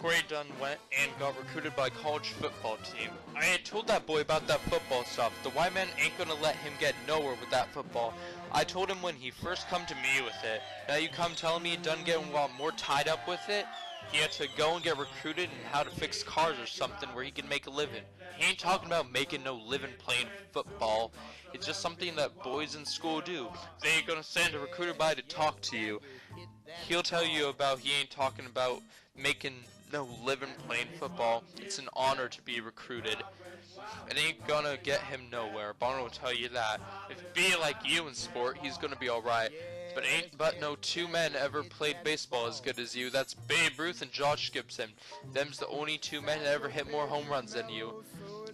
Troy Dunn went and got recruited by a college football team. I had told that boy about that football stuff. The white man ain't gonna let him get nowhere with that football. I told him when he first come to me with it. Now you come telling me he done getting a lot more tied up with it? He had to go and get recruited in how to fix cars or something where he can make a living. He ain't talking about making no living playing football. It's just something that boys in school do. They ain't gonna send a recruiter by to talk to you. He'll tell you about he ain't talking about making no living playing football. It's an honor to be recruited. It ain't gonna get him nowhere. Bono will tell you that. If it be like you in sport, he's gonna be alright. But ain't but no two men ever played baseball as good as you. That's Babe Ruth and Josh Gibson. Them's the only two men that ever hit more home runs than you.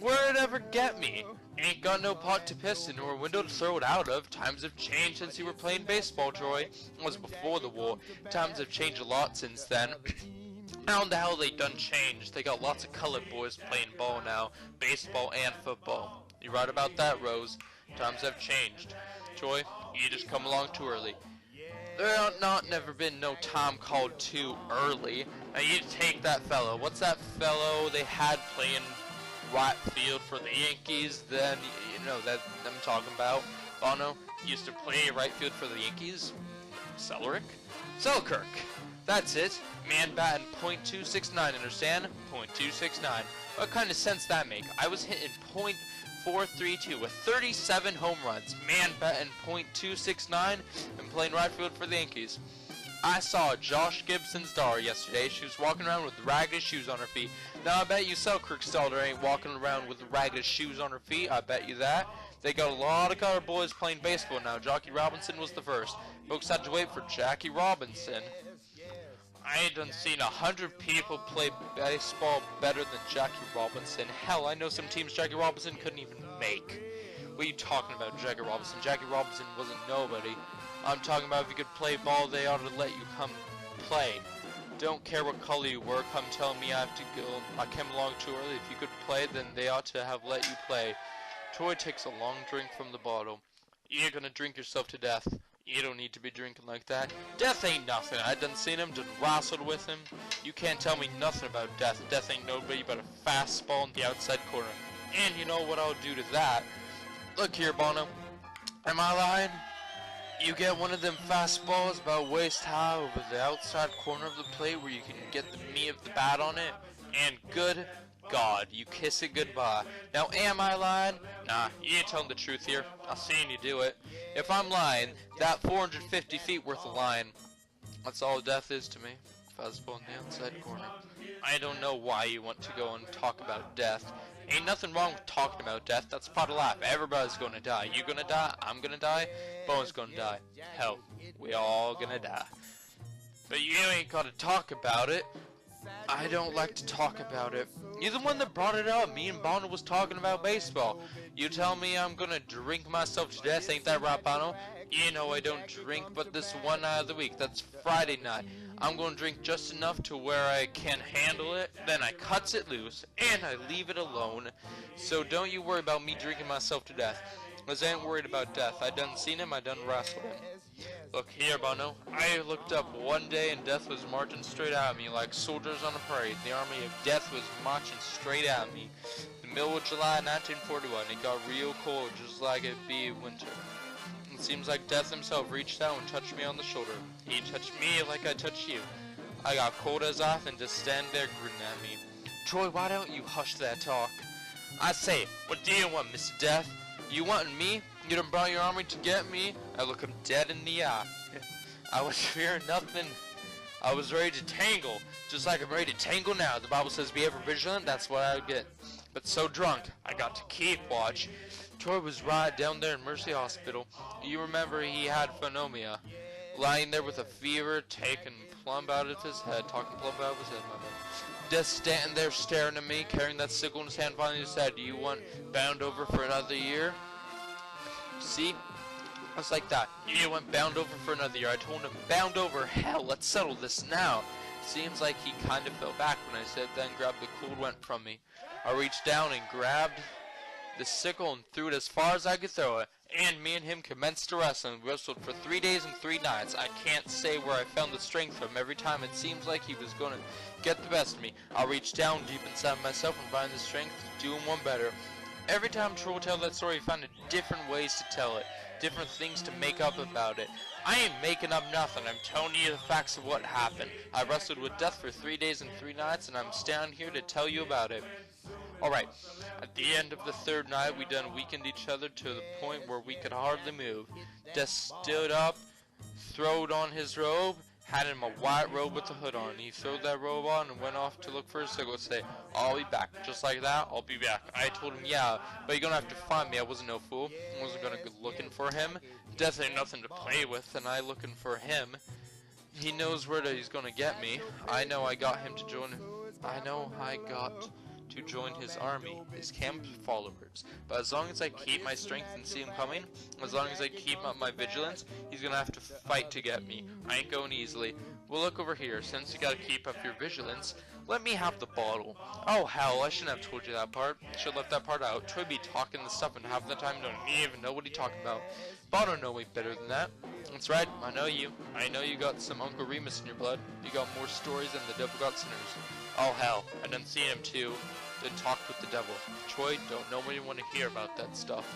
Where'd it ever get me? Ain't got no pot to piss in or window to throw it out of. Times have changed since you were playing baseball, Troy. It was before the war. Times have changed a lot since then. How in the hell they done changed? They got lots of colored boys playing ball now. Baseball and football. You right about that, Rose. Times have changed. Troy, you just come along too early. There not never been no time called too early. Now you take that fellow. What's that fellow they had playing right field for the Yankees? Then you know that I'm talking about. Bono used to play right field for the Yankees. Selkirk. That's it. Man batting .269. Understand? .269. What kind of sense that make? I was hitting .432 with 37 home runs. Man batting .269 and playing right field for the Yankees. I saw Josh Gibson's daughter yesterday. She was walking around with ragged shoes on her feet. Now I bet you Selkirk's daughter ain't walking around with ragged shoes on her feet. I bet you that. They got a lot of colored boys playing baseball now. Jackie Robinson was the first. Folks had to wait for Jackie Robinson. I ain't done seen 100 people play baseball better than Jackie Robinson. Hell, I know some teams Jackie Robinson couldn't even make. What are you talking about, Jackie Robinson? Jackie Robinson wasn't nobody. I'm talking about if you could play ball, they ought to let you come play. Don't care what color you were, come tell me I have to go. I came along too early. If you could play, then they ought to have let you play. Troy takes a long drink from the bottle. You're gonna drink yourself to death. You don't need to be drinking like that. Death ain't nothing. I done seen him, done wrestled with him. You can't tell me nothing about Death. Death ain't nobody but a fastball in the outside corner. And you know what I'll do to that? Look here, Bono. Am I lying? You get one of them fastballs about waist high over the outside corner of the plate where you can get the meat of the bat on it, and good God, you kiss it goodbye. Now, am I lying? Nah, you ain't telling the truth here. I've seen you do it. If I'm lying, that 450 feet worth of lying. That's all Death is to me. Fastball in the outside corner. I don't know why you want to go and talk about Death. Ain't nothing wrong with talking about Death. That's part of life. Everybody's gonna die. You gonna die? I'm gonna die. Bone's gonna die. Hell, we all gonna die. But you ain't gotta talk about it. I don't like to talk about it. You're the one that brought it up. Me and Bono was talking about baseball. You tell me I'm gonna drink myself to death. Ain't that right, Bono? You know I don't drink but this one night of the week. That's Friday night. I'm gonna drink just enough to where I can handle it. Then I cuts it loose and I leave it alone. So don't you worry about me drinking myself to death. Cause I ain't worried about Death. I done seen him. I done wrestled him. Look here, Bono. I looked up one day and Death was marching straight at me like soldiers on a parade. The army of Death was marching straight at me. The middle of July 1941. It got real cold, just like it be winter. It seems like Death himself reached out and touched me on the shoulder. He touched me like I touched you. I got cold as off and just stand there grinning at me. Troy, why don't you hush that talk? I say, what do you want, Mr. Death? You wantin' me? You done brought your army to get me? I look him dead in the eye. I was fearing nothing. I was ready to tangle, just like I'm ready to tangle now. The Bible says be ever vigilant, that's what I would get. But so drunk, I got to keep watch. Troy was right down there in Mercy Hospital. You remember he had pneumonia. Lying there with a fever, taking plumb out of his head, talking plumb out of his head, my bad. Death standing there staring at me, carrying that sickle in his hand, finally said, do you want bound over for another year? See? It's like that. You went bound over for another year. I told him, bound over? Hell, let's settle this now. Seems like he kind of fell back when I said, then grabbed the cold went from me. I reached down and grabbed the sickle and threw it as far as I could throw it. and me and him commenced to wrestle and wrestled for 3 days and 3 nights. I can't say where I found the strength from. Every time it seems like he was going to get the best of me, I'll reach down deep inside myself and find the strength to do him one better. Every time Troll tell that story, he found different ways to tell it, different things to make up about it. I ain't making up nothing. I'm telling you the facts of what happened. I wrestled with death for 3 days and 3 nights, and I'm standing here to tell you about it. Alright, at the end of the 3rd night, we done weakened each other to the point where we could hardly move. Death stood up, throwed on his robe, had him a white robe with a hood on. He threw that robe on and went off to look for his sickle to say, I'll be back. Just like that, I'll be back. I told him, yeah, but you're gonna have to find me. I wasn't no fool. I wasn't gonna go looking for him. Death ain't nothing to play with, and I looking for him. He knows where he's gonna get me. I know I got him to join. I know I got to join his army, his camp followers. But as long as I keep my strength and see him coming, as long as I keep up my vigilance, he's gonna have to fight to get me. I ain't going easily. Well, look over here. Since you gotta keep up your vigilance, let me have the bottle. Oh hell, I shouldn't have told you that part. Should've left that part out. Troy be talking the stuff and half the time don't even know what he talking about. Bottle know me better than that. That's right, I know you. I know you got some Uncle Remus in your blood. You got more stories than the devil got sinners. Oh hell, I done seen him too. Then talked with the devil. Troy don't nobody want to hear about that stuff.